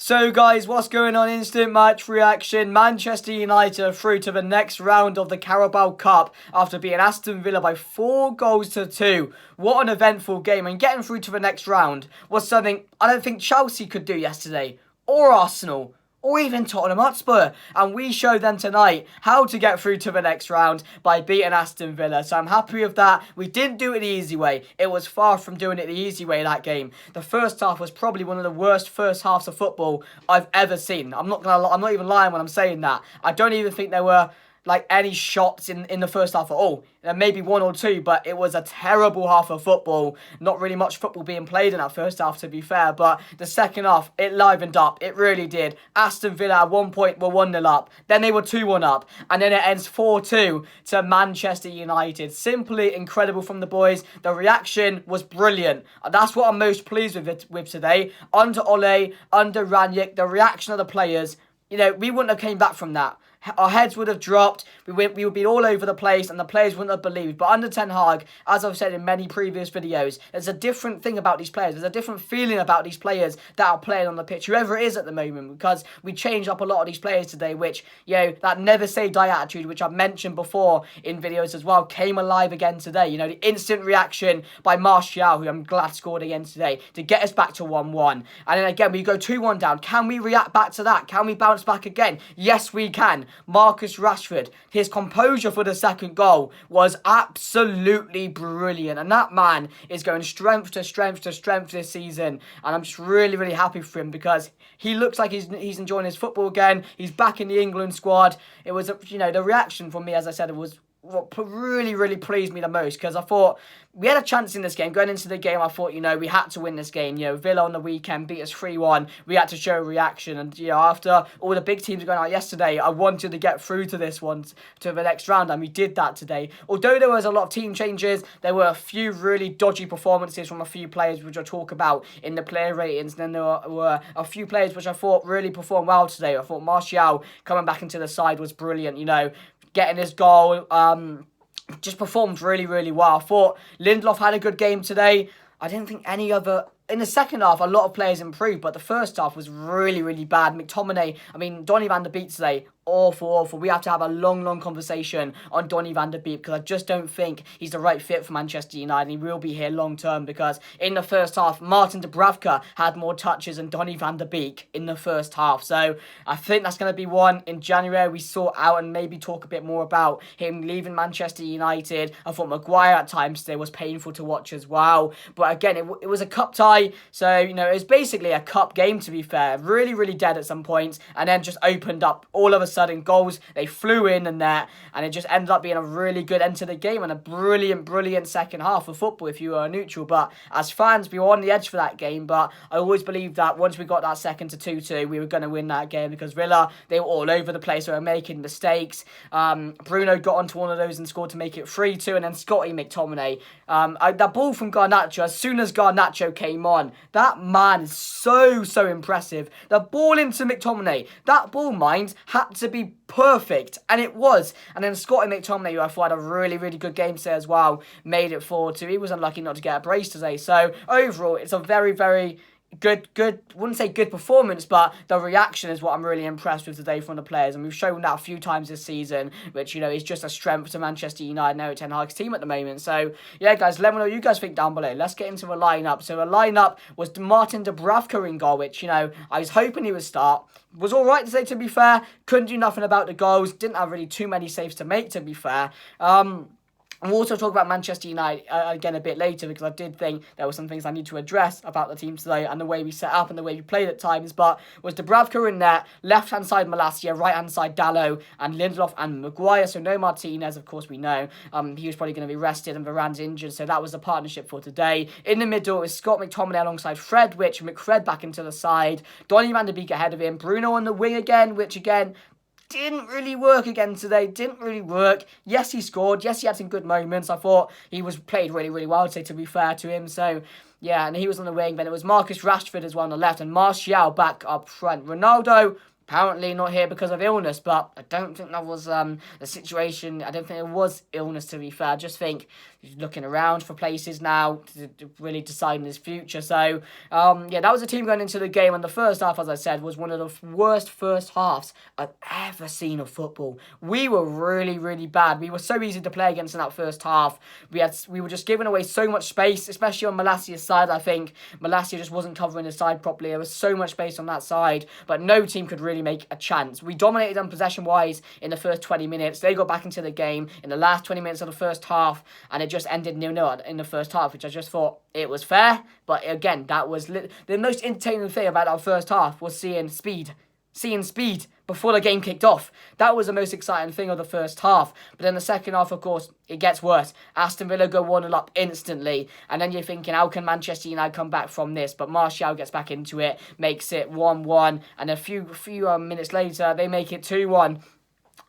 So guys, what's going on? Instant match reaction. Manchester United are through to the next round of the Carabao Cup after beating Aston Villa by 4-2. What an eventful game, and getting through to the next round was something I don't think Chelsea could do yesterday, or Arsenal, or even Tottenham Hotspur. And we showed them tonight how to get through to the next round by beating Aston Villa. So I'm happy with that. We didn't do it the easy way. It was far from doing it the easy way, that game. The first half was probably one of the worst first halves of football I've ever seen. I'm not even lying when I'm saying that. I don't even think there were any shots in the first half at all. Maybe one or two, but it was a terrible half of football. Not really much football being played in that first half, to be fair, but the second half, it livened up. It really did. Aston Villa at one point were 1-0 up, then they were 2-1 up, and then it ends 4-2 to Manchester United. Simply incredible from the boys. The reaction was brilliant. That's what I'm most pleased with today. Under Ole, under Ranić, the reaction of the players, we wouldn't have came back from that. Our heads would have dropped, we would be all over the place, and the players wouldn't have believed. But under Ten Hag, as I've said in many previous videos, there's a different thing about these players. There's a different feeling about these players that are playing on the pitch, whoever it is at the moment, because we changed up a lot of these players today, which, that never say die attitude, which I've mentioned before in videos as well, came alive again today. The instant reaction by Martial, who I'm glad scored again today, to get us back to 1-1. And then again, we go 2-1 down. Can we react back to that? Can we bounce back again? Yes, we can. Marcus Rashford, his composure for the second goal was absolutely brilliant, and that man is going strength to strength to strength this season, and I'm just really, really happy for him because he looks like he's enjoying his football again. He's back in the England squad. It was, the reaction from me, as I said, it was what really, really pleased me the most, because I thought we had a chance in this game. Going into the game, I thought, we had to win this game. Villa on the weekend beat us 3-1. We had to show a reaction. And, after all the big teams going out yesterday, I wanted to get through to this one, to the next round, and we did that today. Although there was a lot of team changes, there were a few really dodgy performances from a few players, which I'll talk about in the player ratings. And then there were a few players which I thought really performed well today. I thought Martial coming back into the side was brilliant, getting his goal, just performed really, really well. I thought Lindelof had a good game today. I didn't think any other... In the second half, a lot of players improved, but the first half was really, really bad. McTominay, Donny van der Beek today, awful. We have to have a long conversation on Donny van der Beek, because I just don't think he's the right fit for Manchester United, and he will be here long term, because in the first half, Martin Dubravka had more touches than Donny van der Beek in the first half. So I think that's going to be one in January we sort out, and maybe talk a bit more about him leaving Manchester United. I thought Maguire at times today was painful to watch as well. But again, it was a cup tie. So, it was basically a cup game, to be fair. Really, really dead at some points, and then just opened up all of a sudden. Goals, they flew in and there, and it just ended up being a really good end to the game and a brilliant second half of football if you were neutral. But as fans, we were on the edge for that game, but I always believed that once we got that second to 2-2, we were going to win that game, because Villa, they were all over the place. They were making mistakes. Bruno got onto one of those and scored to make it 3-2, and then Scotty McTominay. That ball from Garnacho, as soon as Garnacho came on, that man is so impressive. The ball into McTominay, that ball, mind, had to be perfect, and it was. And then Scotty McTominay, who I thought had a really, really good game today as well, made it 4-2. He was unlucky not to get a brace today. So overall, it's a very, very good, wouldn't say good performance, but the reaction is what I'm really impressed with today from the players, and we've shown that a few times this season, which, is just a strength to Manchester United and Eric Ten Hag's team at the moment. So, yeah, guys, let me know what you guys think down below. Let's get into the lineup. So, the lineup was Martin Dubravka in goal, which, I was hoping he would start. Was all right today, to be fair. Couldn't do nothing about the goals. Didn't have really too many saves to make, to be fair. And we'll also talk about Manchester United again a bit later, because I did think there were some things I need to address about the team today and the way we set up and the way we played at times. But was Dubravka in there, left-hand side Malacia, right-hand side Dalot, and Lindelof and Maguire. So no Martinez, of course, we know. He was probably going to be rested, and Varane's injured, so that was the partnership for today. In the middle, it was Scott McTominay alongside Fred, which McFred back into the side. Donny van der Beek ahead of him. Bruno on the wing again, which again didn't really work again today. Didn't really work. Yes, he scored. Yes, he had some good moments. I thought he was played really, really well today, to be fair to him. So, yeah, and he was on the wing. Then it was Marcus Rashford as well on the left, and Martial back up front. Ronaldo, apparently not here because of illness, but I don't think that was the situation. I don't think it was illness, to be fair. I just think He's looking around for places now to really deciding his future. So, that was a team going into the game, and the first half, as I said, was one of the worst first halves I've ever seen of football. We were really, really bad. We were so easy to play against in that first half. We were just giving away so much space, especially on Malassia's side. I think Malassia just wasn't covering his side properly. There was so much space on that side, but no team could really make a chance. We dominated them possession-wise in the first 20 minutes. They got back into the game in the last 20 minutes of the first half, and it just ended 0-0 in the first half, which I just thought it was fair. But again, that was the most entertaining thing about our first half was seeing speed before the game kicked off. That was the most exciting thing of the first half. But then the second half, of course, it gets worse. Aston Villa go 1-0 up instantly. And then you're thinking, how can Manchester United come back from this? But Martial gets back into it, makes it 1-1. And a few minutes later, they make it 2-1.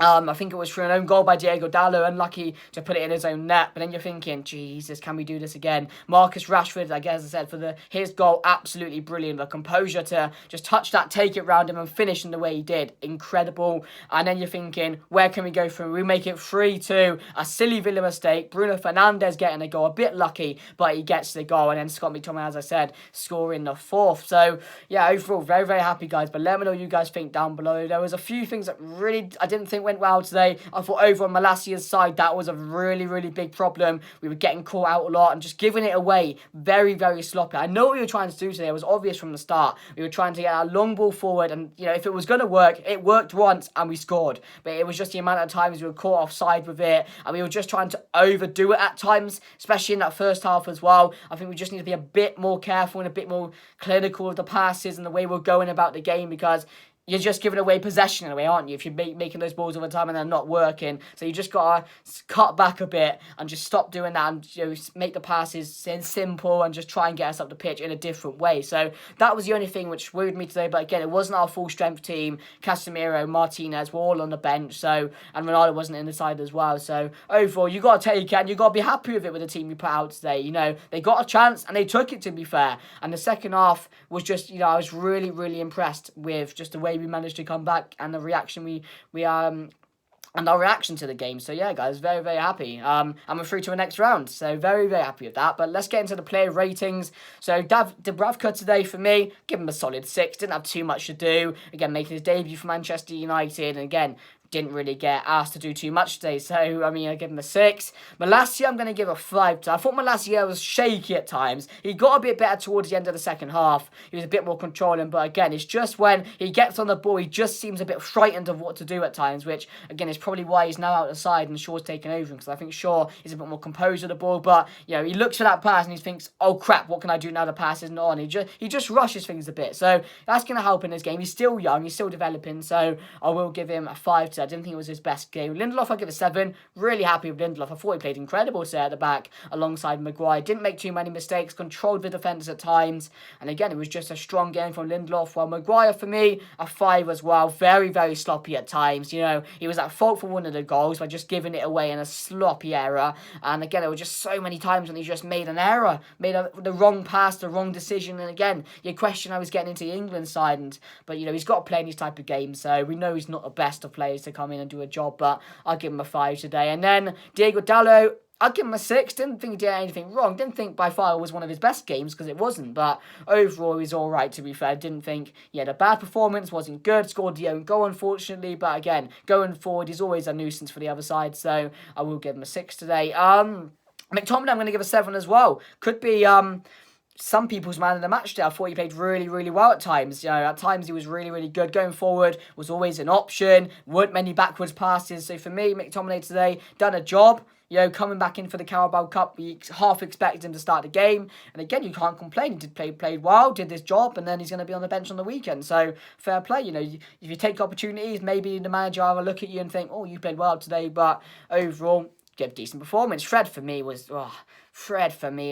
I think it was for an own goal by Diego Dallo, unlucky to put it in his own net. But then you're thinking, Jesus, can we do this again? Marcus Rashford, I guess I said, for his goal, absolutely brilliant. The composure to just touch that, take it round him and finish in the way he did. Incredible. And then you're thinking, where can we go from? We make it 3-2. A silly Villa mistake. Bruno Fernandes getting a goal. A bit lucky, but he gets the goal. And then Scott McTominay, as I said, scoring the fourth. So, yeah, overall, very, very happy, guys. But let me know what you guys think down below. There was a few things that really I didn't think went well today. I thought over on Malassia's side, that was a really, really big problem. We were getting caught out a lot and just giving it away very, very sloppy. I know what we were trying to do today. It was obvious from the start. We were trying to get our long ball forward, and if it was going to work, it worked once and we scored. But it was just the amount of times we were caught offside with it, and we were just trying to overdo it at times, especially in that first half as well. I think we just need to be a bit more careful and a bit more clinical with the passes and the way we're going about the game, because you're just giving away possession in a way, aren't you? If you're making those balls all the time and they're not working. So you just got to cut back a bit and just stop doing that and make the passes simple and just try and get us up the pitch in a different way. So that was the only thing which worried me today. But again, it wasn't our full strength team. Casemiro, Martinez were all on the bench. So, and Ronaldo wasn't in the side as well. So overall, you got to take it and you got to be happy with it with the team you put out today. They got a chance and they took it, to be fair. And the second half was just, I was really, really impressed with just the way we managed to come back and the reaction and our reaction to the game. So yeah, guys, very, very happy. And we're through to the next round. So very, very happy with that. But let's get into the player ratings. So Dubravka today, for me, give him a solid 6. Didn't have too much to do. Again, making his debut for Manchester United. And again, didn't really get asked to do too much today. So, I give him a 6. Malacia, I'm going to give a 5 to. I thought Malacia was shaky at times. He got a bit better towards the end of the second half. He was a bit more controlling. But again, it's just when he gets on the ball, he just seems a bit frightened of what to do at times, which, again, is probably why he's now out the side and Shaw's taken over him. Because I think Shaw is a bit more composed with the ball. But, he looks for that pass and he thinks, oh, crap, what can I do now the pass isn't on? He just rushes things a bit. So, that's going to help in his game. He's still young. He's still developing. So, I will give him a 5 to. I didn't think it was his best game. Lindelof, I'll give a 7. Really happy with Lindelof. I thought he played incredible today at the back alongside Maguire. Didn't make too many mistakes. Controlled the defenders at times. And again, it was just a strong game from Lindelof. While Maguire, for me, a 5 as well. Very, very sloppy at times. He was at fault for one of the goals by just giving it away in a sloppy error. And again, there were just so many times when he just made an error. Made the wrong pass, the wrong decision. And again, you question how he's getting into the England side. But, he's got to play in these type of games. So we know he's not the best of players to come in and do a job, but I'll give him a 5 today. And then Diego Dallo, I'll give him a 6. Didn't think he did anything wrong. Didn't think by far it was one of his best games, because it wasn't. But overall, he's all right, to be fair. Didn't think he had a bad performance. Wasn't good. Scored the own goal, unfortunately. But again, going forward, he's always a nuisance for the other side. So I will give him a 6 today. McTominay, I'm going to give a 7 as well. Could be some people's man of the match today. I thought he played really, really well at times. At times he was really, really good. Going forward was always an option. Weren't many backwards passes. So for me, McTominay today done a job. Coming back in for the Carabao Cup, we half expected him to start the game. And again, you can't complain. He played well, did this job, and then he's going to be on the bench on the weekend. So, fair play. If you take opportunities, maybe the manager will have a look at you and think, oh, you played well today. But overall, give decent performance. Fred, for me,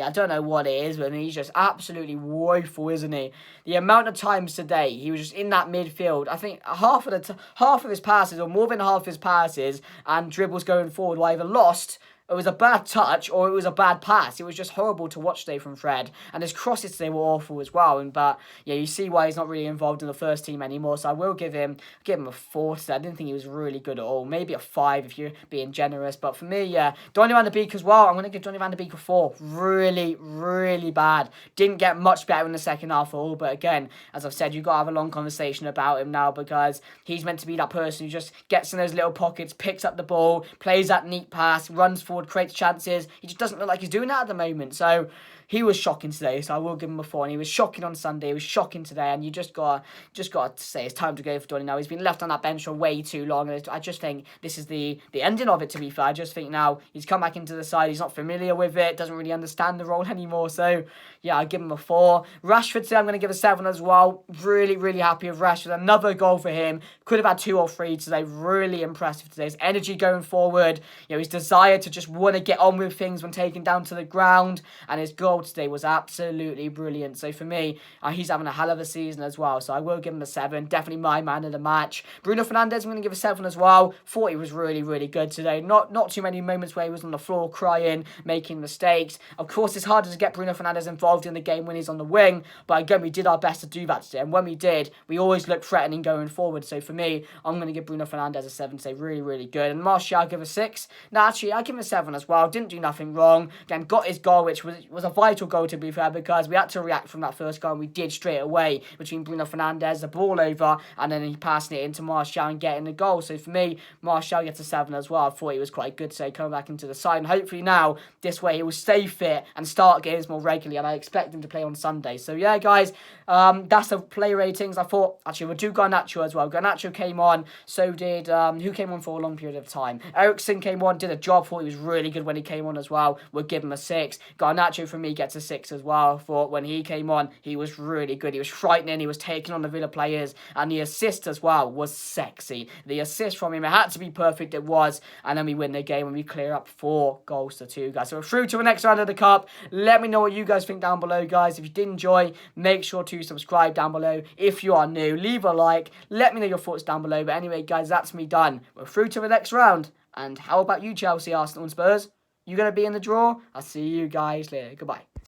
I don't know what it is, but he's just absolutely woeful, isn't he? The amount of times today he was just in that midfield. I think half of his passes, or more than half of his passes and dribbles going forward, were either lost it was a bad touch or it was a bad pass. It was just horrible to watch today from Fred. And his crosses today were awful as well. But yeah, you see why he's not really involved in the first team anymore. So I will give him a 4 today. I didn't think he was really good at all. Maybe a 5 if you're being generous. But for me, yeah, Donny van de Beek as well. I'm going to give Donny van de Beek a 4. Really, really bad. Didn't get much better in the second half at all. But again, as I've said, you've got to have a long conversation about him now, because he's meant to be that person who just gets in those little pockets, picks up the ball, plays that neat pass, runs forward, creates chances. He just doesn't look like he's doing that at the moment. So he was shocking today, so I will give him a 4. And he was shocking on Sunday, he was shocking today, and you just got to say it's time to go for Donny now. He's been left on that bench for way too long, and I just think this is the ending of it, to be fair. I just think now he's come back into the side, he's not familiar with it, doesn't really understand the role anymore, so yeah, I give him a 4. Rashford today, I'm going to give a 7 as well. Really, really happy with Rashford. Another goal for him. Could have had 2 or 3 today. Really impressive today. His energy going forward, his desire to just want to get on with things when taken down to the ground, and his goal today was absolutely brilliant. So for me, he's having a hell of a season as well. So I will give him a 7. Definitely my man of the match. Bruno Fernandes, I'm going to give a 7 as well. Thought he was really, really good today. Not too many moments where he was on the floor crying, making mistakes. Of course, it's harder to get Bruno Fernandes involved in the game when he's on the wing, but again, we did our best to do that today. And when we did, we always looked threatening going forward. So for me, I'm going to give Bruno Fernandes a 7 today. Really, really good. And Martial, I'll give a 6. No, actually, I'll give him a 7 as well. Didn't do nothing wrong. Again, got his goal, which was a vital goal, to be fair, because we had to react from that first goal, and we did straight away between Bruno Fernandes, the ball over, and then he passing it into Martial and getting the goal. So for me, Martial gets a 7 as well. I thought he was quite good today, coming back into the side, and hopefully now, this way, he will stay fit and start games more regularly, and I expect him to play on Sunday. So yeah, guys, that's the play ratings. I thought, actually, we'll do Garnacho as well. Garnacho came on, so did, who came on for a long period of time? Ericsson came on, did a job, thought he was really good when he came on as well. We'll give him a 6. Garnacho, for me, gets a 6 as well. I thought when he came on, he was really good. He was frightening, he was taking on the Villa players, and the assist as well was sexy. The assist from him, it had to be perfect, it was, and then we win the game and we clear up 4 goals to 2, guys. So we're through to the next round of the Cup. Let me know what you guys think down below, guys. If you did enjoy, make sure to subscribe down below. If you are new, leave a like. Let me know your thoughts down below. But anyway, guys, that's me done. We're through to the next round. And how about you, Chelsea, Arsenal and Spurs? You going to be in the draw? I'll see you guys later. Goodbye.